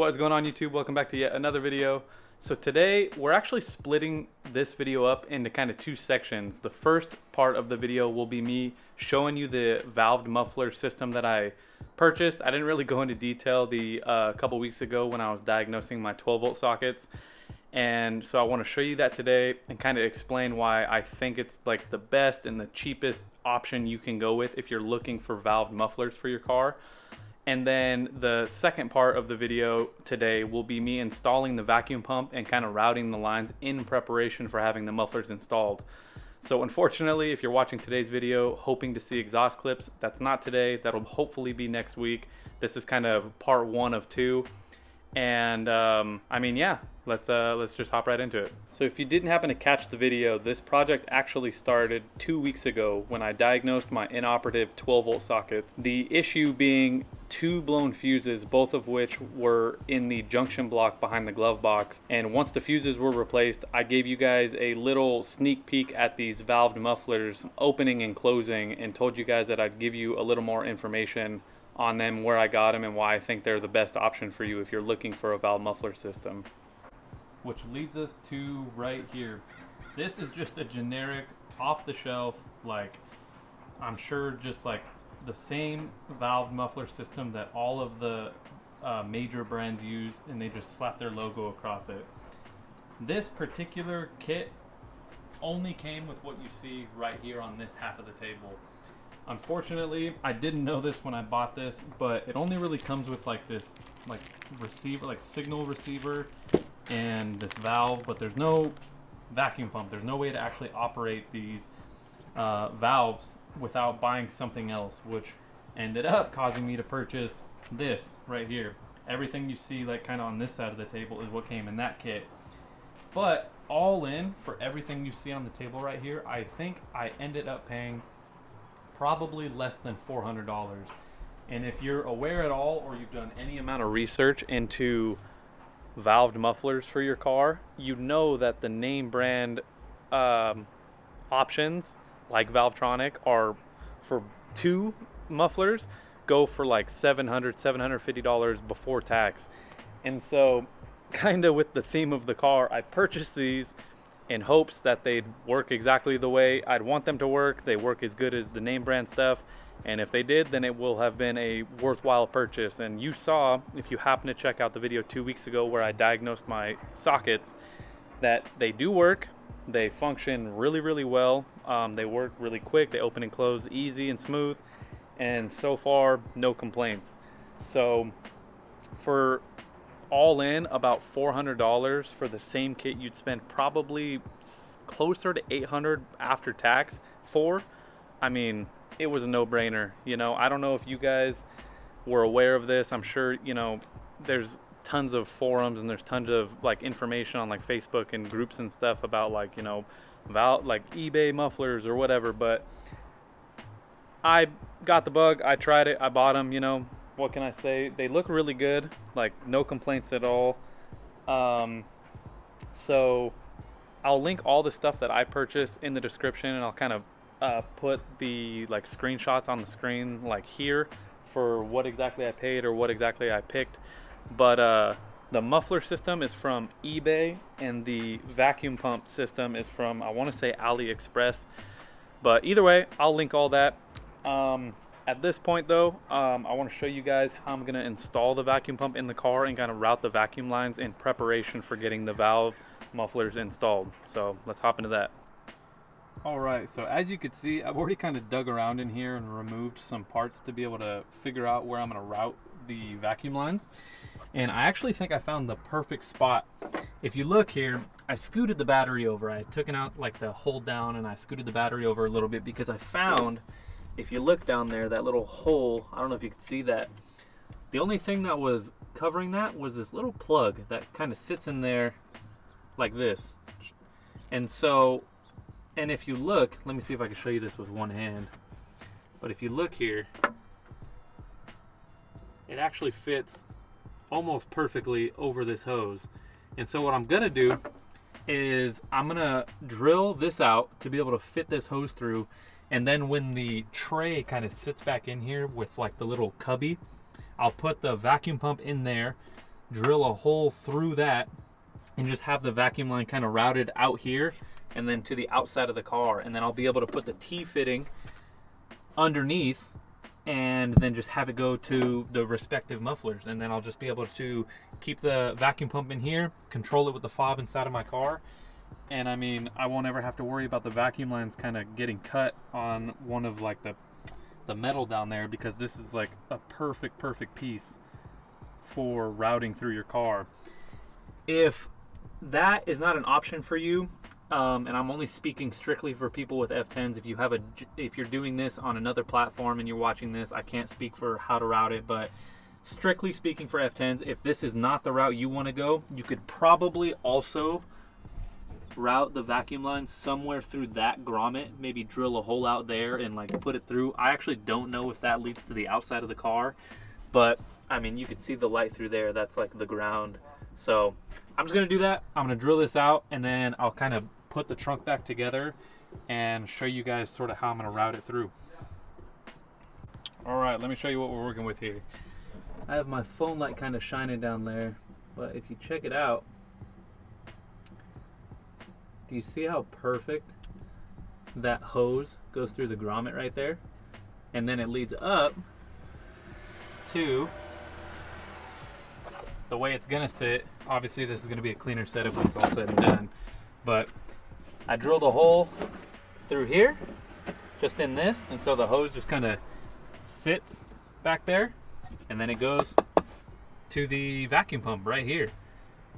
What is going on, YouTube? Welcome back to yet another video. So today we're actually splitting this video up into kind of two sections. The first part of the video will be me showing you the valved muffler system that I purchased. I didn't really go into detail a couple weeks ago when I was diagnosing my 12-volt sockets. And so I want to show you that today and kind of explain why I think it's like the best and the cheapest option you can go with if you're looking for valved mufflers for your car. And then the second part of the video today will be me installing the vacuum pump and kind of routing the lines in preparation for having the mufflers installed. So unfortunately, if you're watching today's video hoping to see exhaust clips, that's not today. That'll hopefully be next week. This is kind of part one of two. And I mean, yeah, let's just hop right into it. So if you didn't happen to catch the video, this project actually started 2 weeks ago when I diagnosed my inoperative 12-volt sockets. The issue being two blown fuses, both of which were in the junction block behind the glove box. And once the fuses were replaced, I gave you guys a little sneak peek at these valved mufflers opening and closing and told you guys that I'd give you a little more information on them, where I got them, and why I think they're the best option for you if you're looking for a valve muffler system. Which leads us to right here. This is just a generic, off-the-shelf, like, I'm sure just like the same valve muffler system that all of the major brands use, and they just slap their logo across it. This particular kit only came with what you see right here on this half of the table. Unfortunately, I didn't know this when I bought this, but it only really comes with like this receiver, like signal receiver, and this valve, but there's no vacuum pump. There's no way to actually operate these valves without buying something else, which ended up causing me to purchase this right here. Everything you see like kind of on this side of the table is what came in that kit. But all in, for everything you see on the table right here, I think I ended up paying probably less than $400. And if you're aware at all, or you've done any amount of research into valved mufflers for your car, you know that the name brand options like Valvetronic are, for two mufflers, go for like $700, $750 before tax. And so kind of with the theme of the car, I purchased these in hopes that they'd work exactly the way I'd want them to work. They work as good as the name brand stuff, and if they did, then it will have been a worthwhile purchase. And you saw, if you happen to check out the video 2 weeks ago where I diagnosed my sockets, that they do work. They function really, really well. They work really quick. They open and close easy and smooth, and so far, no complaints. So for all in about $400 for the same kit you'd spend probably closer to $800 after tax for, I mean, it was a no-brainer. You know, I don't know if you guys were aware of this. I'm sure, you know, there's tons of forums and there's tons of like information on like Facebook and groups and stuff about like, you know, like eBay mufflers or whatever, but I got the bug. I tried it. I bought them, you know. What can I say? They look really good, like no complaints at all. So I'll link all the stuff that I purchased in the description, and I'll kind of put the like screenshots on the screen like here for what exactly I paid or what exactly I picked. But the muffler system is from eBay, and the vacuum pump system is from, I want to say, AliExpress. But either way, I'll link all that. At this point though, I want to show you guys how I'm going to install the vacuum pump in the car and kind of route the vacuum lines in preparation for getting the valve mufflers installed. So let's hop into that. Alright, so as you can see, I've already kind of dug around in here and removed some parts to be able to figure out where I'm going to route the vacuum lines. And I actually think I found the perfect spot. If you look here, I scooted the battery over. I took it out like the hold down, and I scooted the battery over a little bit because I found, if you look down there, that little hole, I don't know if you can see that. The only thing that was covering that was this little plug that kind of sits in there like this. And so, and if you look, let me see if I can show you this with one hand. But if you look here, it actually fits almost perfectly over this hose. And so what I'm gonna do is I'm gonna drill this out to be able to fit this hose through. And then when the tray kind of sits back in here with like the little cubby, I'll put the vacuum pump in there. drill a hole through that and just have the vacuum line kind of routed out here and then to the outside of the car, and then I'll be able to put the T-fitting underneath and then just have it go to the respective mufflers, and then I'll just be able to keep the vacuum pump in here, control it with the fob inside of my car, and I mean, I won't ever have to worry about the vacuum lines kind of getting cut on one of like the metal down there, because this is like a perfect piece for routing through your car. If that is not an option for you, and I'm only speaking strictly for people with F10s. If you're doing this on another platform and you're watching this, I can't speak for how to route it, but strictly speaking for F10s, if this is not the route you want to go, you could probably also route the vacuum line somewhere through that grommet, maybe drill a hole out there and like put it through. I actually don't know if that leads to the outside of the car, but I mean, you could see the light through there. That's like the ground. So I'm just gonna do that. I'm gonna drill this out, and then I'll kind of put the trunk back together and show you guys sort of how I'm gonna route it through. All right, let me show you what we're working with here. I have my phone light kind of shining down there, but if you check it out, do you see how perfect that hose goes through the grommet right there? And then it leads up to the way it's gonna sit. Obviously this is gonna be a cleaner setup when it's all said and done, but I drilled a hole through here, just in this, and so the hose just kind of sits back there, and then it goes to the vacuum pump right here.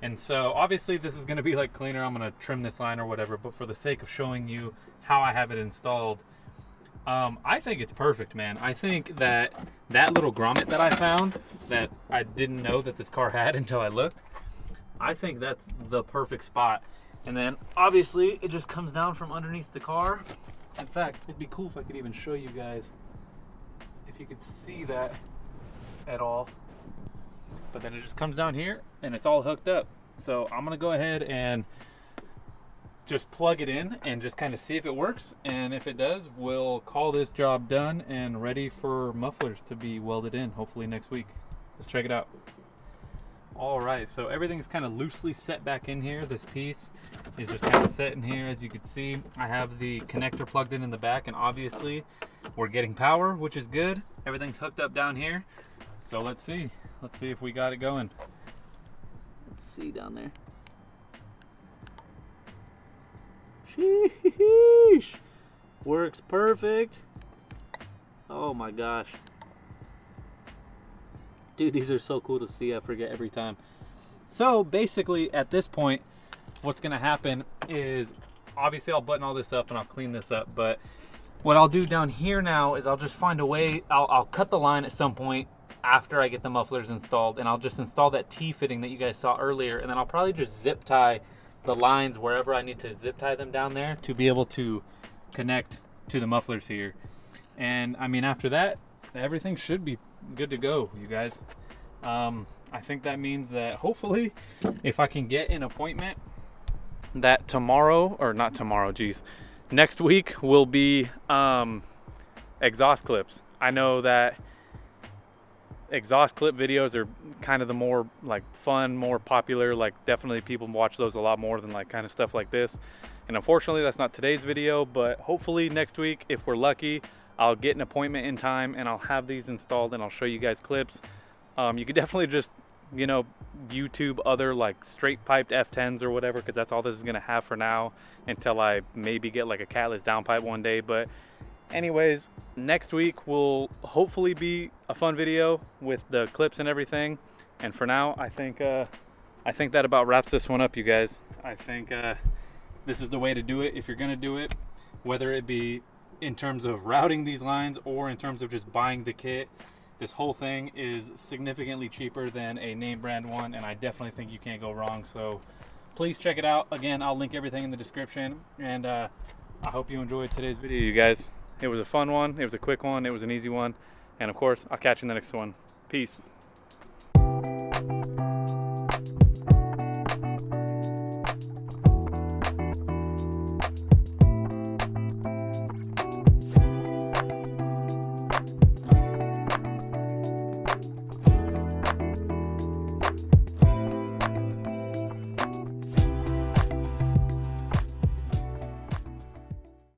And so obviously this is going to be like cleaner. I'm going to trim this line or whatever, but for the sake of showing you how I have it installed, I think it's perfect, man. I think that little grommet that I found that I didn't know that this car had until I looked, I think that's the perfect spot. And then obviously it just comes down from underneath the car. In fact, it'd be cool if I could even show you guys if you could see that at all. But then it just comes down here and it's all hooked up. So I'm gonna go ahead and just plug it in and just kind of see if it works. And if it does, we'll call this job done and ready for mufflers to be welded in, hopefully next week. Let's check it out. All right, so everything's kind of loosely set back in here. This piece is just kind of set in here. As you can see, I have the connector plugged in the back, and obviously we're getting power, which is good. Everything's hooked up down here. So let's see if we got it going. Let's see down there. Sheesh, works perfect. Oh my gosh. Dude, these are so cool to see. I forget every time. So basically at this point, what's gonna happen is, obviously I'll button all this up and I'll clean this up, but what I'll do down here now is I'll just find a way, I'll cut the line at some point after I get the mufflers installed, and I'll just install that T-fitting that you guys saw earlier, and then I'll probably just zip tie the lines wherever I need to zip tie them down there to be able to connect to the mufflers here. And I mean, after that, everything should be good to go, you guys. I think that means that hopefully if I can get an appointment that tomorrow, or not tomorrow, geez, next week will be exhaust clips. I know that exhaust clip videos are kind of the more like fun, more popular, like definitely people watch those a lot more than like kind of stuff like this. And unfortunately that's not today's video, but hopefully next week, if we're lucky, I'll get an appointment in time and I'll have these installed and I'll show you guys clips. You could definitely just, you know, YouTube other like straight piped F10s or whatever, because that's all this is gonna have for now until I maybe get like a catless downpipe one day. But anyways, next week will hopefully be a fun video with the clips and everything. And for now, I think that about wraps this one up, you guys. I think this is the way to do it if you're gonna do it, whether it be in terms of routing these lines or in terms of just buying the kit. This whole thing is significantly cheaper than a name brand one, and I definitely think you can't go wrong. So please check it out. Again, I'll link everything in the description, and I hope you enjoyed today's video, you guys. It was a fun one, it was a quick one, it was an easy one, and of course, I'll catch you in the next one. Peace.